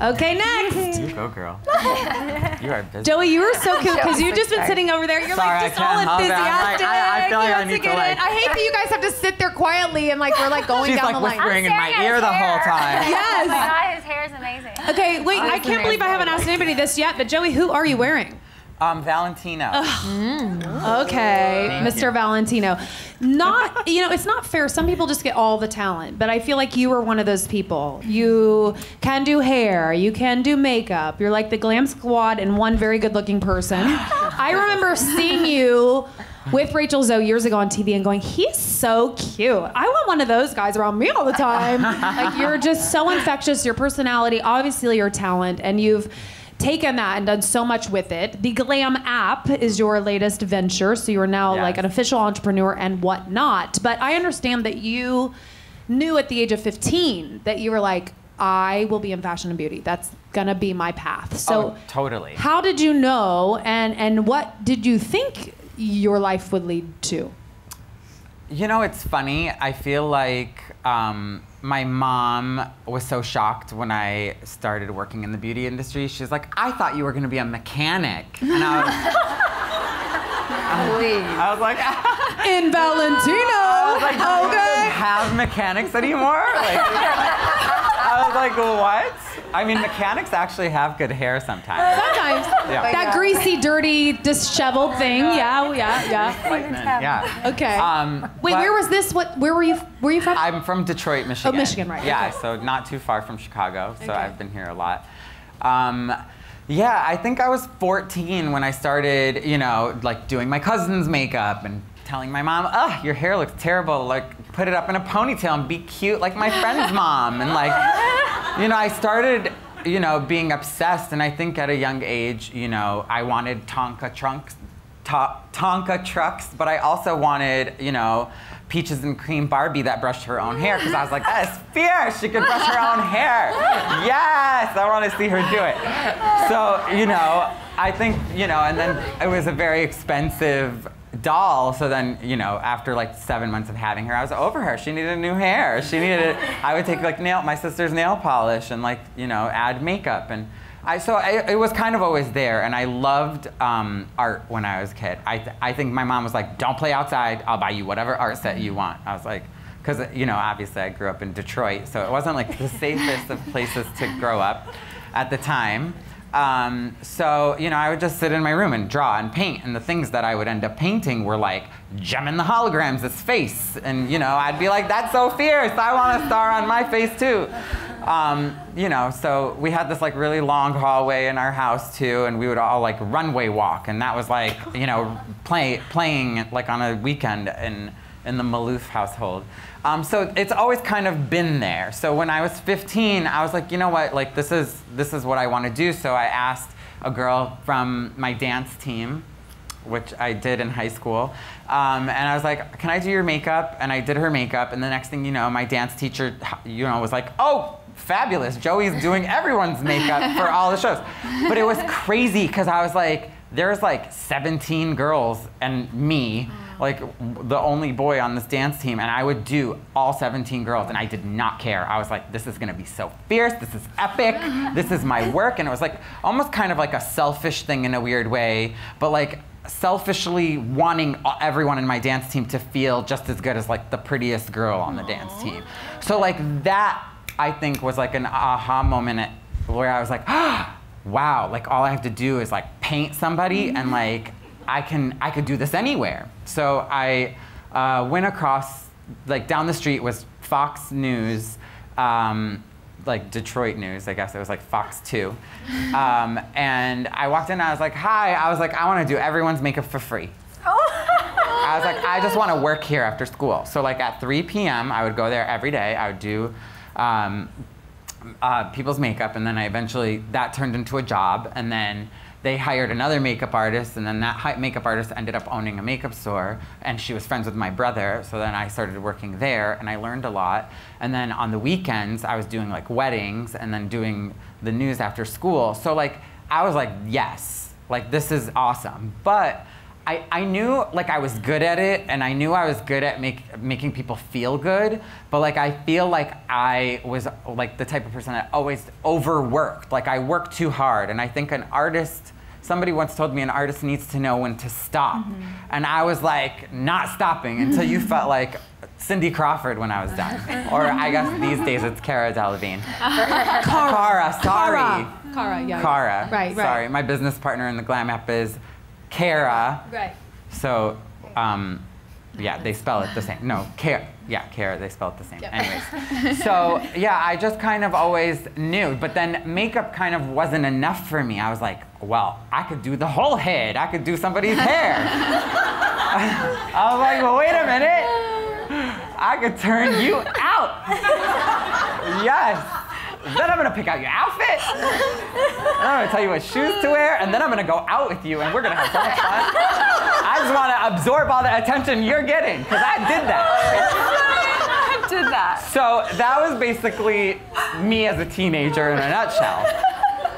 Okay, next. You go, girl. You are busy. Joey, you were so cute because you've just been sitting over there. You're Sorry, like just I all can't help it. enthusiastic. I feel like I need to like. I hate that you guys have to sit there quietly and like we're like going She's down like the line. whispering in my ear the whole time. Yes. Oh my God, his hair is amazing. Okay, wait, I can't believe I haven't asked anybody this yet, but Joey, who are you wearing? Valentino. Okay, Thank Mr. you. Valentino. Not, it's not fair. Some people just get all the talent, but I feel like you are one of those people. You can do hair, you can do makeup. You're like the glam squad and one very good-looking person. I remember seeing you with Rachel Zoe years ago on TV and going, he's so cute. I want one of those guys around me all the time. Like, you're just so infectious, your personality, obviously your talent, and you've taken that and done so much with it. The Glam App is your latest venture, so you're now like an official entrepreneur and whatnot. But I understand that you knew at the age of 15 that you were like, I will be in fashion and beauty. That's gonna be my path. So totally. How did you know, and what did you think your life would lead to? It's funny. I feel like my mom was so shocked when I started working in the beauty industry. She's like, I thought you were going to be a mechanic. And I was like, in Valentino. I was like, you don't have mechanics anymore? I was like, what? I mean, mechanics actually have good hair sometimes. Sometimes. Yeah. That greasy, dirty, disheveled thing. Yeah. Yeah. Okay. Wait, where was this? Where were you from? I'm from Detroit, Michigan. Oh, Michigan, right. Yeah, Okay. so not too far from Chicago. So I've been here a lot. Yeah, I think I was 14 when I started, like doing my cousin's makeup and telling my mom, "Ugh, your hair looks terrible. Like, put it up in a ponytail and be cute like my friend's mom." And like, I started, being obsessed. And I think at a young age, I wanted Tonka trucks, but I also wanted, Peaches and Cream Barbie that brushed her own hair, because I was like, that is fierce. She could brush her own hair. Yes, I want to see her do it. So, I think, and then it was a very expensive doll. So then, after like 7 months of having her, I was over her. She needed new hair. I would take like my sister's nail polish and like, add makeup. And it was kind of always there, and I loved art when I was a kid. I think my mom was like, don't play outside, I'll buy you whatever art set you want. I was like, because, obviously I grew up in Detroit, so it wasn't like the safest of places to grow up at the time. So, I would just sit in my room and draw and paint, and the things that I would end up painting were like Gem in the Holograms' face, and I'd be like, that's so fierce, I want a star on my face too. So we had this like really long hallway in our house too, and we would all like runway walk, and that was like, playing like on a weekend in the Maalouf household. So it's always kind of been there. So when I was 15, I was like, you know what, like this is what I want to do. So I asked a girl from my dance team, which I did in high school, and I was like, can I do your makeup? And I did her makeup, and the next thing you know, my dance teacher, was like, oh, fabulous, Joey's doing everyone's makeup for all the shows. But it was crazy, because I was like, there's like 17 girls and me, like the only boy on this dance team, and I would do all 17 girls, and I did not care. I was like, this is gonna be so fierce, this is epic, this is my work. And it was like almost kind of like a selfish thing in a weird way, but like selfishly wanting everyone in my dance team to feel just as good as like the prettiest girl on the dance team. So like that, I think, was like an aha moment where I was like, ah, wow, like all I have to do is like paint somebody, and like I could do this anywhere. So I went across, like down the street was Fox News, like Detroit News, I guess it was like Fox 2. And I walked in and I was like, hi, I was like, I want to do everyone's makeup for free. I was like, I just want to work here after school. So like at 3 p.m. I would go there every day. I would do people's makeup, and then that turned into a job, and then they hired another makeup artist, and then that makeup artist ended up owning a makeup store, and she was friends with my brother, so then I started working there, and I learned a lot. And then on the weekends, I was doing like weddings, and then doing the news after school. So like, I was like, yes, like this is awesome. But I knew like I was good at it, and I knew I was good at making people feel good, but like I feel like I was like the type of person that always overworked. Like I worked too hard, and I think an artist, somebody once told me an artist needs to know when to stop. And I was like not stopping until you felt like Cindy Crawford when I was done. Or I guess these days it's Cara Delevingne. Cara, sorry. Cara, yeah. Cara. Right. Sorry, my business partner in the Glam App is Cara. Right. So, yeah, they spell it the same. No, Cara. Yeah, Cara, they spell it the same. Yep. Anyways. So, yeah, I just kind of always knew. But then makeup kind of wasn't enough for me. I was like, well, I could do the whole head. I could do somebody's hair. I was like, well, wait a minute. I could turn you out. Yes. Then I'm gonna pick out your outfit. And I'm gonna tell you what shoes to wear, and then I'm gonna go out with you, and we're gonna have so much fun. I just wanna absorb all the attention you're getting, because I did that. I did that. So that was basically me as a teenager in a nutshell.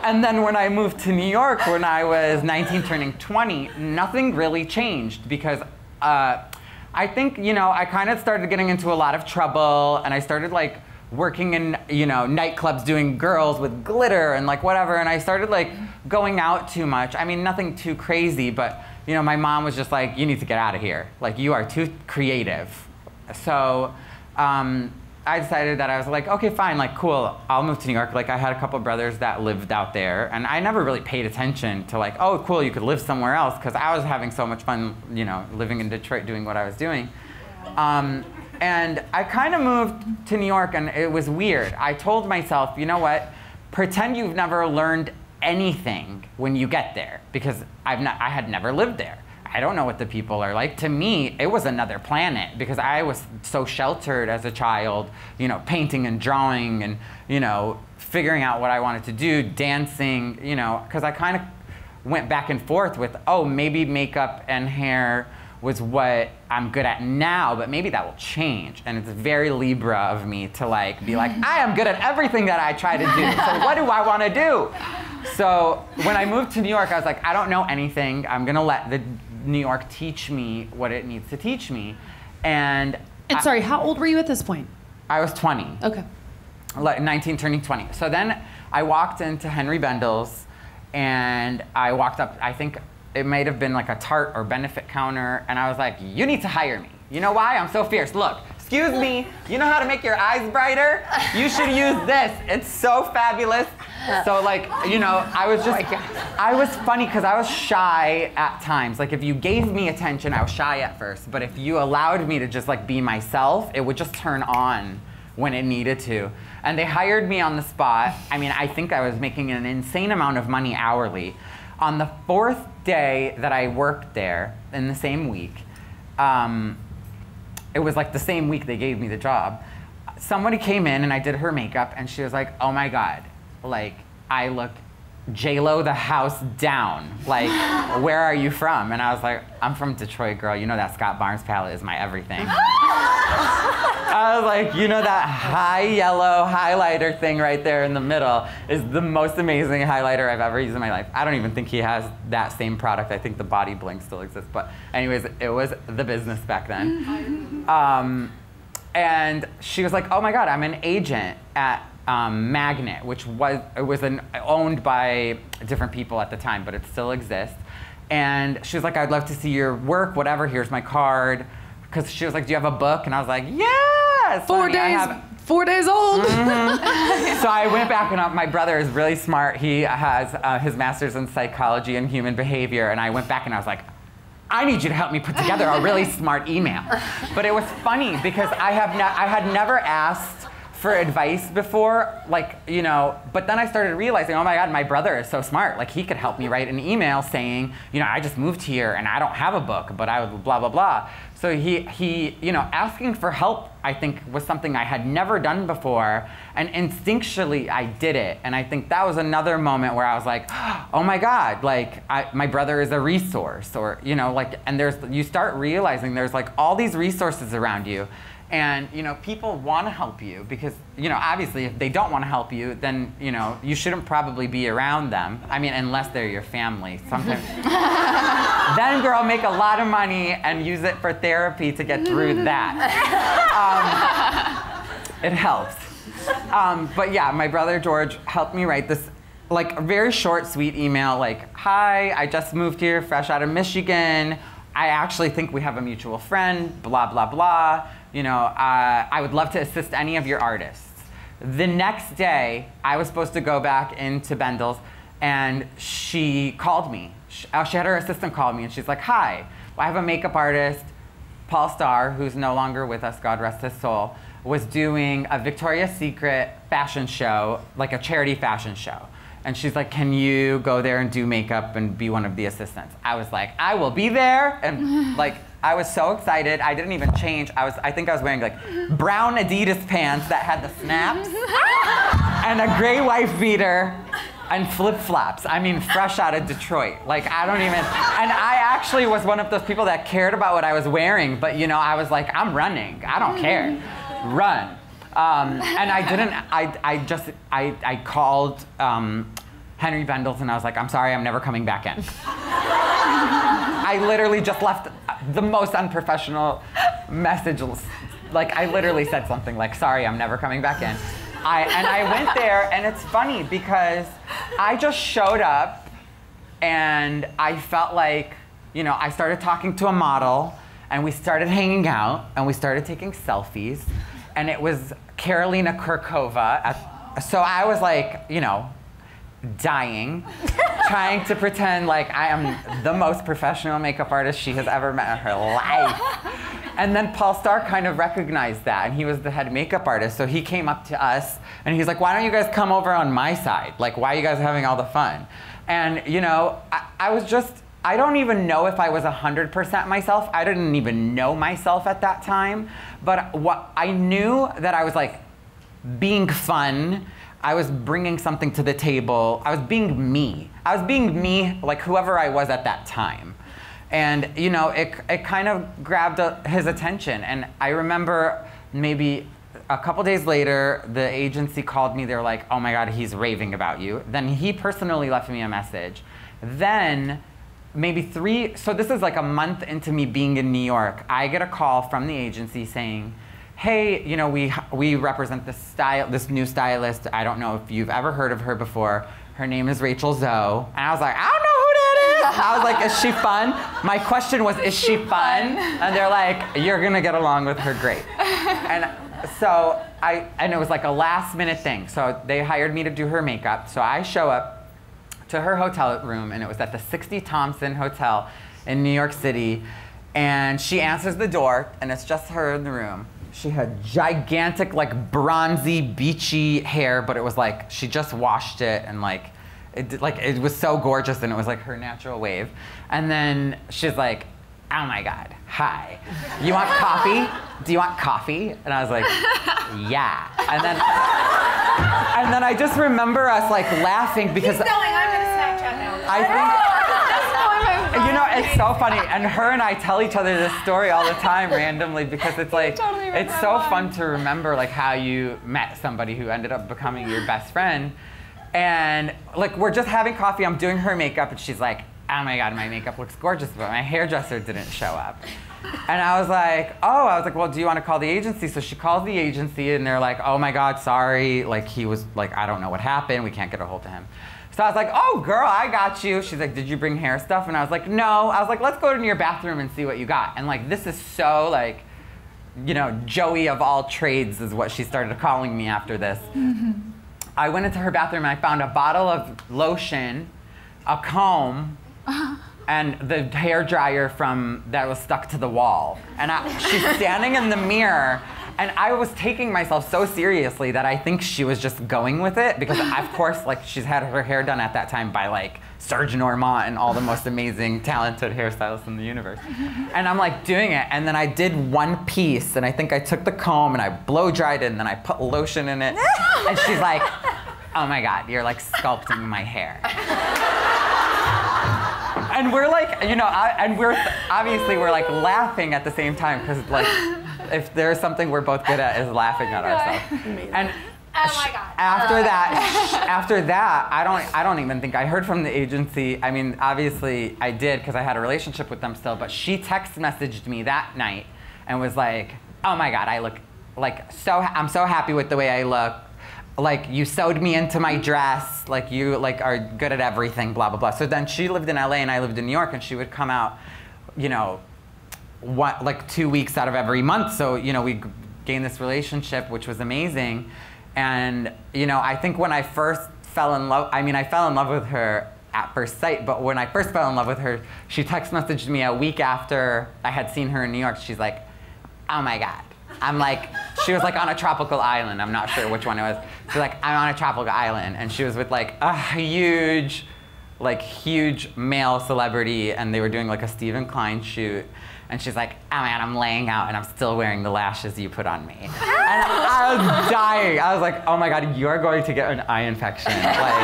And then when I moved to New York when I was 19 turning 20, nothing really changed, because I think, you know, I kind of started getting into a lot of trouble, and I started like working in, you know, nightclubs doing girls with glitter and like whatever, and I started like going out too much. I mean, nothing too crazy, but you know, my mom was just like, you need to get out of here. Like, you are too creative. So I decided that I was like, okay, fine, like cool, I'll move to New York. Like I had a couple brothers that lived out there, and I never really paid attention to like, oh cool, you could live somewhere else, because I was having so much fun, you know, living in Detroit doing what I was doing. And I kind of moved to New York, and it was weird. I told myself, you know what? Pretend you've never learned anything when you get there, because I had never lived there. I don't know what the people are like. To me, it was another planet, because I was so sheltered as a child, you know, painting and drawing and, you know, figuring out what I wanted to do, dancing, you know, because I kind of went back and forth with, oh, maybe makeup and hair was what I'm good at now, but maybe that will change. And it's very Libra of me to like be like, I am good at everything that I try to do, so what do I want to do? So when I moved to New York, I was like, I don't know anything. I'm gonna let the New York teach me what it needs to teach me. And sorry, how old were you at this point? I was 20. Okay. Like 19 turning 20. So then I walked into Henry Bendel's, and I walked up, I think it might have been like a Tarte or benefit counter, and I was like, you need to hire me. You know why? I'm so fierce. Look, excuse me, you know how to make your eyes brighter? You should use this. It's so fabulous. So like, you know, I was just, I was funny because I was shy at times. Like if you gave me attention, I was shy at first, but if you allowed me to just like be myself, it would just turn on when it needed to. And they hired me on the spot. I mean, I think I was making an insane amount of money hourly. On the 4th day that I worked there, in the same week, it was like the same week they gave me the job, somebody came in and I did her makeup, and she was like, oh my God, like, I look J-Lo the house down. Like, where are you from? And I was like, I'm from Detroit, girl. You know that Scott Barnes palette is my everything. I was like, you know that high yellow highlighter thing right there in the middle is the most amazing highlighter I've ever used in my life. I don't even think he has that same product. I think the Body Blink still exists. But anyways, it was the business back then. And she was like, oh my God, I'm an agent at Magnet, which was owned by different people at the time, but it still exists. And she was like, I'd love to see your work, whatever, here's my card. Because she was like, do you have a book? And I was like, yes! 4 days, 4 days old. Mm-hmm. So I went back, and my brother is really smart. He has his master's in psychology and human behavior. And I went back and I was like, I need you to help me put together a really smart email. But it was funny because I had never asked for advice before, like, you know, but then I started realizing, oh my God, my brother is so smart. Like, he could help me write an email saying, you know, I just moved here and I don't have a book, but I would blah, blah, blah. So he, you know, asking for help, I think, was something I had never done before, and instinctually I did it. And I think that was another moment where I was like, oh my God, like, my brother is a resource, or, you know, like, and you start realizing there's like all these resources around you. And, you know, people want to help you because, you know, obviously if they don't want to help you, then, you know, you shouldn't probably be around them. I mean, unless they're your family. Sometimes. Then, girl, make a lot of money and use it for therapy to get through that. It helps. But yeah, my brother George helped me write this like a very short, sweet email like, hi, I just moved here fresh out of Michigan. I actually think we have a mutual friend, blah, blah, blah. You know, I would love to assist any of your artists. The next day, I was supposed to go back into Bendel's, and she called me. She had her assistant call me, and she's like, hi, I have a makeup artist, Paul Starr, who's no longer with us, God rest his soul, was doing a Victoria's Secret fashion show, like a charity fashion show. And she's like, can you go there and do makeup and be one of the assistants? I was like, I will be there. And like, I was so excited. I didn't even change. I think I was wearing like brown Adidas pants that had the snaps and a gray wife beater and flip-flops. I mean, fresh out of Detroit. Like, I don't even, and I actually was one of those people that cared about what I was wearing, but you know, I was like, I'm running. I don't care. Run. And I didn't, I called Henry Bendel's and I was like, I'm sorry, I'm never coming back in. I literally just left the most unprofessional message. Like, I literally said something like, sorry, I'm never coming back in. And I went there, and it's funny because I just showed up and I felt like, you know, I started talking to a model and we started hanging out and we started taking selfies. And it was Carolina Kurkova. So I was like, you know, dying, trying to pretend like I am the most professional makeup artist she has ever met in her life. And then Paul Starr kind of recognized that, and he was the head makeup artist. So he came up to us and he's like, why don't you guys come over on my side? Like, why are you guys having all the fun? And you know, I was just, I don't even know if I was 100% myself. I didn't even know myself at that time. But what I knew that I was like being fun. I was bringing something to the table. I was being me. I was being me, like whoever I was at that time. And you know, it kind of grabbed his attention. And I remember maybe a couple days later, the agency called me. They were like, oh my God, he's raving about you. Then he personally left me a message. Then maybe so this is like a month into me being in New York, I get a call from the agency saying, hey, you know, we represent this new stylist. I don't know if you've ever heard of her before. Her name is Rachel Zoe. And I was like, I don't know who that is. I was like, is she fun? My question was, is she fun? And they're like, you're gonna get along with her great. And so and it was like a last minute thing. So they hired me to do her makeup. So I show up to her hotel room, and it was at the 60 Thompson Hotel in New York City. And she answers the door, and it's just her in the room. She had gigantic, like bronzy, beachy hair, but it was like she just washed it, and like it was so gorgeous, and it was like her natural wave. And then she's like, oh my God, hi. You want coffee? Do you want coffee? And I was like, yeah. And then I just remember us like laughing because I'm gonna Snapchat now. I think, you know, it's so funny. And her and I tell each other this story all the time randomly because it's like, it's so fun to remember like how you met somebody who ended up becoming your best friend. And like, we're just having coffee, I'm doing her makeup, and she's like, oh my God, my makeup looks gorgeous, but my hairdresser didn't show up. And I was like, well, do you want to call the agency? So she calls the agency, and they're like, oh my God, sorry. Like, he was like, I don't know what happened. We can't get a hold of him. So I was like, oh girl, I got you. She's like, did you bring hair stuff? And I was like, no. I was like, let's go to your bathroom and see what you got. And like, this is so like, you know, Joey of all trades is what she started calling me after this. Mm-hmm. I went into her bathroom and I found a bottle of lotion, a comb, and the hair dryer that was stuck to the wall. And she's standing in the mirror, and I was taking myself so seriously that I think she was just going with it because, of course, like she's had her hair done at that time by like Serge Normand and all the most amazing, talented hairstylists in the universe. And I'm like doing it, and then I did one piece, and I think I took the comb and I blow dried it, and then I put lotion in it. And she's like, oh my God, you're like sculpting my hair. And we're like, you know, and we're like laughing at the same time because like, if there's something we're both good at is laughing at ourselves. Oh my God. After that, I don't even think I heard from the agency. I mean, obviously I did because I had a relationship with them still, but she text messaged me that night and was like, oh my God, I look like I'm so happy with the way I look. Like, you sewed me into my dress, like you like are good at everything, blah, blah, blah. So then she lived in LA and I lived in New York, and she would come out, you know, like 2 weeks out of every month. So, you know, we gained this relationship, which was amazing. And, you know, I think when I first fell in love, I mean, I fell in love with her at first sight, but when I first fell in love with her, she text messaged me a week after I had seen her in New York. She's like, oh my God. I'm like, she was like on a tropical island. I'm not sure which one it was. She's like, I'm on a tropical island. And she was with like a huge male celebrity, and they were doing like a Stephen Klein shoot. And she's like, oh man, I'm laying out and I'm still wearing the lashes you put on me. And I was dying. I was like, oh my God, you're going to get an eye infection. Like,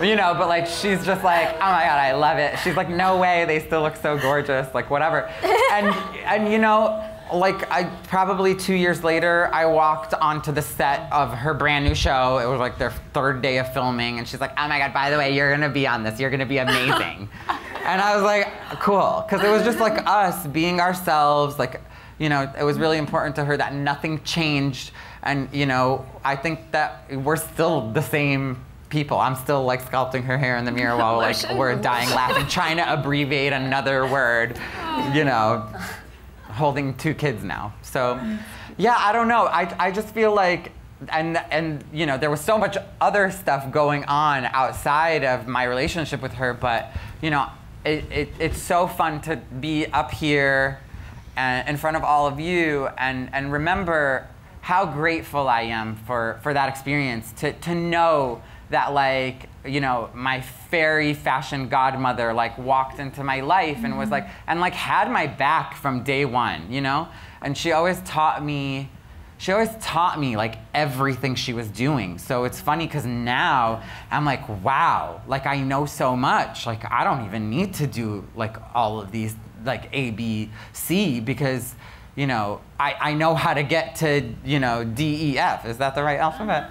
you know, but like, she's just like, oh my God, I love it. She's like, no way, they still look so gorgeous, like whatever. And you know, like probably 2 years later, I walked onto the set of her brand new show. It was like their 3rd day of filming, and she's like, oh my God, by the way, you're gonna be on this, you're gonna be amazing. And I was like, cool, because it was just like us being ourselves. Like, you know, it was really important to her that nothing changed. And, you know, I think that we're still the same people. I'm still like sculpting her hair in the mirror while like we're dying laughing, trying to abbreviate another word, you know, holding 2 kids now. So, yeah, I don't know. I just feel like, and you know, there was so much other stuff going on outside of my relationship with her, but, you know, it's so fun to be up here and in front of all of you and remember how grateful I am for that experience, to know that, like, you know, my fairy fashion godmother like walked into my life and was like, and like had my back from day one, you know? And she always taught me like everything she was doing. So it's funny because now I'm like, wow, like I know so much. Like I don't even need to do like all of these like A, B, C, because, you know, I know how to get to, you know, D, E, F. Is that the right alphabet?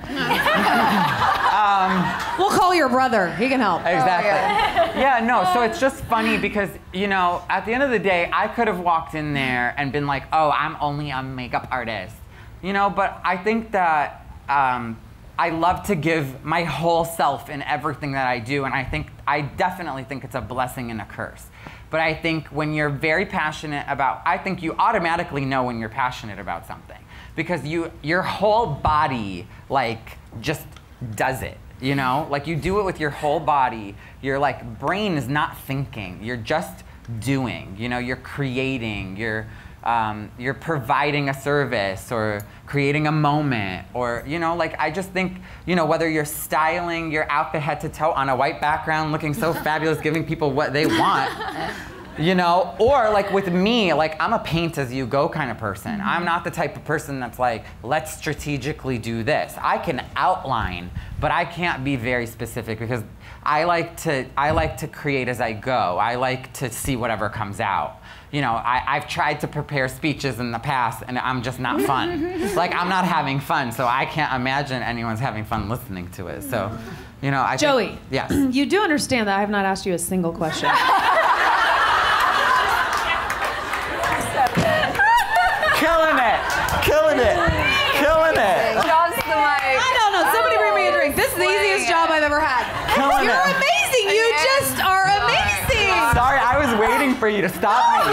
We'll call your brother. He can help. Exactly. Yeah, no, so it's just funny because, you know, at the end of the day, I could have walked in there and been like, oh, I'm only a makeup artist. You know, but I think that I love to give my whole self in everything that I do, and I definitely think it's a blessing and a curse. But I think when you're very passionate about, I think you automatically know when you're passionate about something, because your whole body like just does it, you know? Like you do it with your whole body. Your like brain is not thinking, you're just doing, you know, you're creating, you're providing a service or creating a moment, or, you know, like I just think, you know, whether you're styling your outfit head to toe on a white background, looking so fabulous, giving people what they want, you know, or like with me, like I'm a paint as you go kind of person. I'm not the type of person that's like, let's strategically do this. I can outline, but I can't be very specific because I like to create as I go. I like to see whatever comes out. You know, I've tried to prepare speeches in the past, and I'm just not fun. Like, I'm not having fun, so I can't imagine anyone's having fun listening to it. So, you know, Joey, think, yes. You do understand that I have not asked you a single question. Killing it! Killing it! Killing it! Drops the mic. I don't know. Somebody bring me a drink. This is the easiest job I've ever had. Killing You're it. amazing. You just are amazing. Sorry, I was waiting for you to stop me.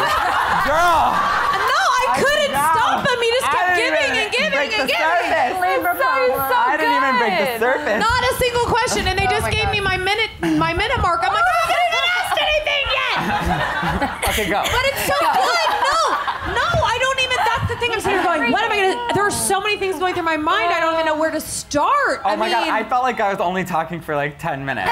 Girl! No, I couldn't stop him. He just kept giving and giving and giving. I didn't even break the surface. Not a single question, and they just gave me my minute mark. I'm like, I haven't even asked anything yet. Okay, go. But it's so good. No, I don't even. That's the thing. I'm sitting here going, what am I gonna? There are so many things going through my mind. I don't even know where to start. Oh my God, I felt like I was only talking for like 10 minutes.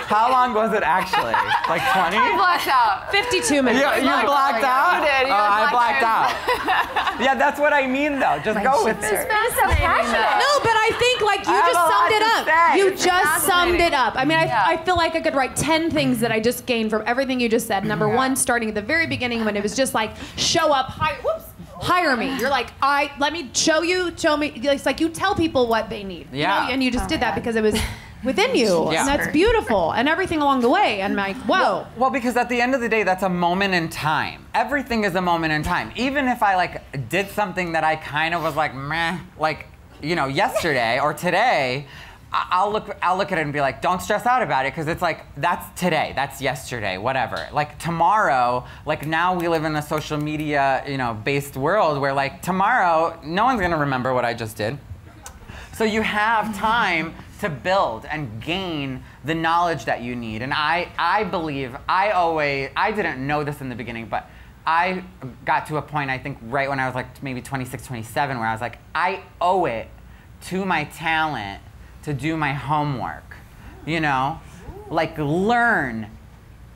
How long was it actually? Like 20? I blacked out. 52 minutes. You blacked out? You did. I blacked out. Yeah, that's what I mean though. Just go with it. It's so passionate. No, but I think like you just summed it up. You just summed it up. I mean, I feel like I could write 10 things that I just gained from everything you just said. Number one, starting at the very beginning when it was just like show up, hire. Whoops. hire me. You're like, let me show me. It's like you tell people what they need. Yeah. You know? And you just did that because it was within you. Yeah. And that's beautiful. And everything along the way. And like, whoa. Well, because at the end of the day, that's a moment in time. Everything is a moment in time. Even if I like did something that I kind of was like, meh, like, you know, yesterday or today, I'll look at it and be like, don't stress out about it, because it's like, that's today, that's yesterday, whatever. Like tomorrow, like now we live in a social media, you know, based world where like tomorrow, no one's gonna remember what I just did. So you have time to build and gain the knowledge that you need. And I believe, I didn't know this in the beginning, but I got to a point, I think right when I was like maybe 26, 27, where I was like, I owe it to my talent to do my homework, you know? Like learn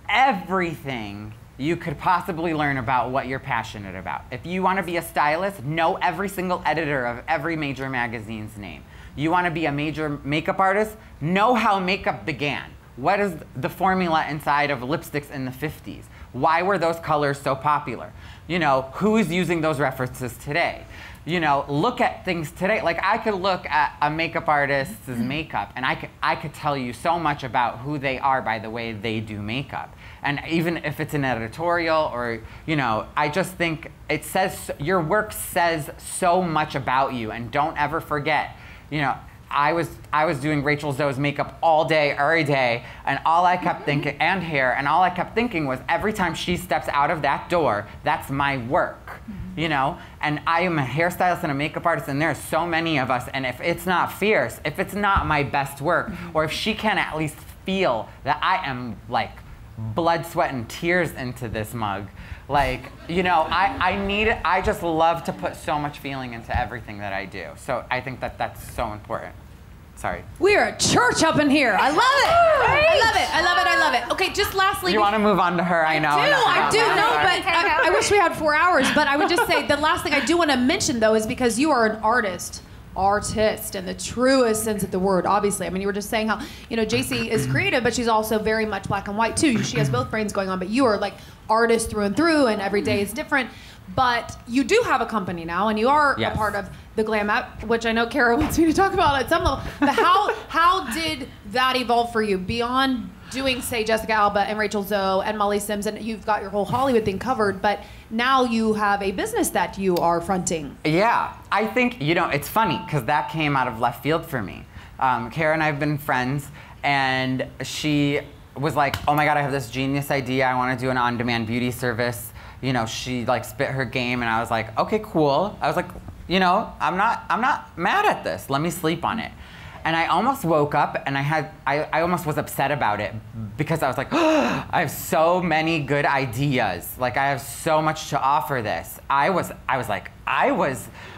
everything you could possibly learn about what you're passionate about. If you wanna be a stylist, know every single editor of every major magazine's name. You wanna be a major makeup artist, know how makeup began. What is the formula inside of lipsticks in the 50s? Why were those colors so popular? You know, who is using those references today? You know, look at things today. Like I could look at a makeup artist's makeup and I could tell you so much about who they are by the way they do makeup. And even if it's an editorial or, you know, I just think it says, your work says so much about you, and don't ever forget, you know, I was doing Rachel Zoe's makeup all day, every day, and all I kept thinking, and hair, and all I kept thinking was every time she steps out of that door, that's my work, you know? And I am a hairstylist and a makeup artist, and there's so many of us, and if it's not fierce, if it's not my best work, or if she can at least feel that I am like blood, sweat, and tears into this mug, like, you know, I just love to put so much feeling into everything that I do. So I think that that's so important. Sorry. We are a church up in here. I love it. I love it. I love it. I love it. Okay, just lastly. You want to move on to her? I know. I do. No, but I wish we had 4 hours. But I would just say the last thing I do want to mention, though, is because you are an artist in the truest sense of the word, obviously. I mean, you were just saying how, you know, JC is creative, but she's also very much black and white, too. She has both brains going on, but you are like artist through and through, and every day is different. But you do have a company now, and you are a part of the Glam App, which I know Kara wants me to talk about at some level. But how did that evolve for you beyond doing, say, Jessica Alba and Rachel Zoe and Molly Sims, and you've got your whole Hollywood thing covered, but now you have a business that you are fronting? Yeah, I think, you know, it's funny, because that came out of left field for me. Kara and I have been friends, and she was like, oh my God, I have this genius idea. I want to do an on-demand beauty service. You know, she like spit her game, and I was like, okay, cool. I was like, you know, I'm not mad at this. Let me sleep on it. And I almost woke up, and I almost was upset about it, because I was like, oh, I have so many good ideas. Like I have so much to offer this. I was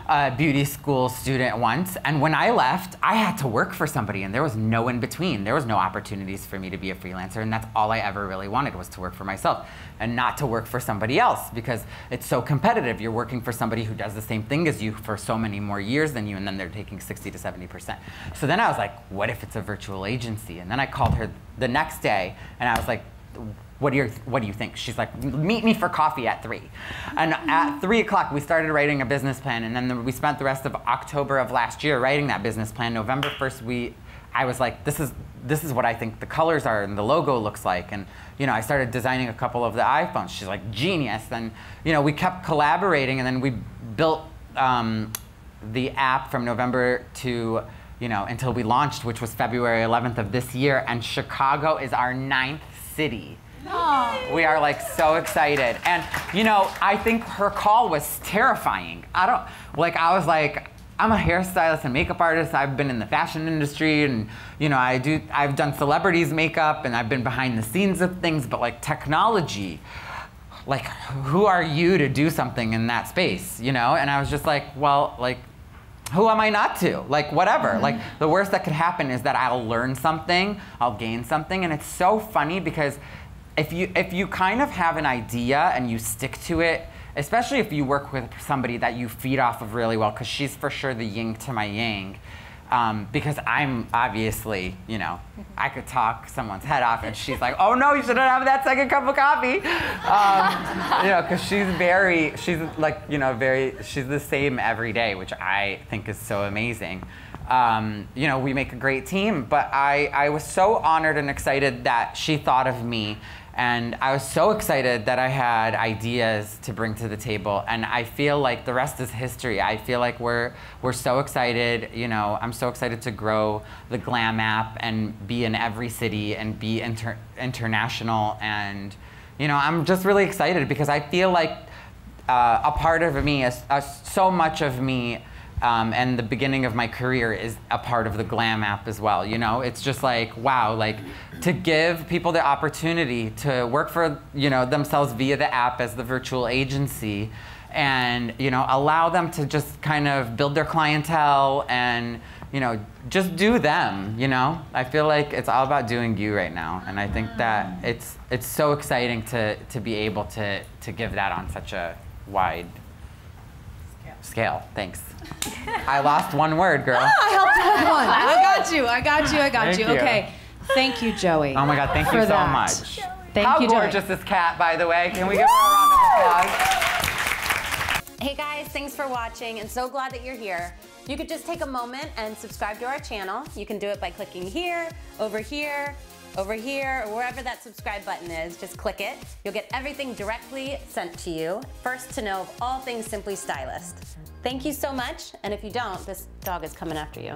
a beauty school student once, and when I left, I had to work for somebody, and there was no in between. There was no opportunities for me to be a freelancer, and that's all I ever really wanted, was to work for myself and not to work for somebody else, because it's so competitive. You're working for somebody who does the same thing as you for so many more years than you, and then they're taking 60 to 70%. So then I was like, what if it's a virtual agency? And then I called her the next day, and I was like, what do you think? She's like, meet me for coffee at 3. And at 3 o'clock, we started writing a business plan, and then we spent the rest of October of last year writing that business plan. November 1st, I was like, this is what I think the colors are and the logo looks like. And, you know, I started designing a couple of the iPhones. She's like, genius. And, you know, we kept collaborating, and then we built the app from November to, you know, until we launched, which was February 11th of this year. And Chicago is our 9th city. Oh. We are like so excited. And, you know, I think her call was terrifying. I was like, I'm a hairstylist and makeup artist. I've been in the fashion industry, and, you know, I've done celebrities makeup, and I've been behind the scenes of things, but like technology, like who are you to do something in that space, you know? And I was just like, well, like, who am I not to? Like, whatever. Mm-hmm. Like, the worst that could happen is that I'll learn something, I'll gain something. And it's so funny, because if you kind of have an idea and you stick to it, especially if you work with somebody that you feed off of really well, because she's for sure the yin to my yang, because I'm obviously, you know, I could talk someone's head off, and she's like, oh no, you shouldn't have that second cup of coffee. You know, because she's like, you know, she's the same every day, which I think is so amazing. You know, we make a great team, but I was so honored and excited that she thought of me. And I was so excited that I had ideas to bring to the table, and I feel like the rest is history. I feel like we're so excited. You know, I'm so excited to grow the Glam App and be in every city and be international. And you know, I'm just really excited because I feel like a part of me is so much of me. And the beginning of my career is a part of the Glam App as well. You know, it's just like, wow, like to give people the opportunity to work for, you know, themselves via the app as the virtual agency, and, you know, allow them to just kind of build their clientele and, you know, just do them, you know? I feel like it's all about doing you right now. And I think that it's so exciting to be able to give that on such a wide scale. Thanks. I lost one word, girl. I helped you with one. I got you. Thank you. Okay. Thank you, Joey. Oh my God, thank you so that. much. Thank you, How Joey. gorgeous is Catt, by the way? Can we give her a round of applause? Hey guys, thanks for watching and so glad that you're here. You could just take a moment and subscribe to our channel. You can do it by clicking here, over here, over here, or wherever that subscribe button is. Just click it. You'll get everything directly sent to you, first to know of all things Simply Stylist. Thank you so much, and if you don't, this dog is coming after you.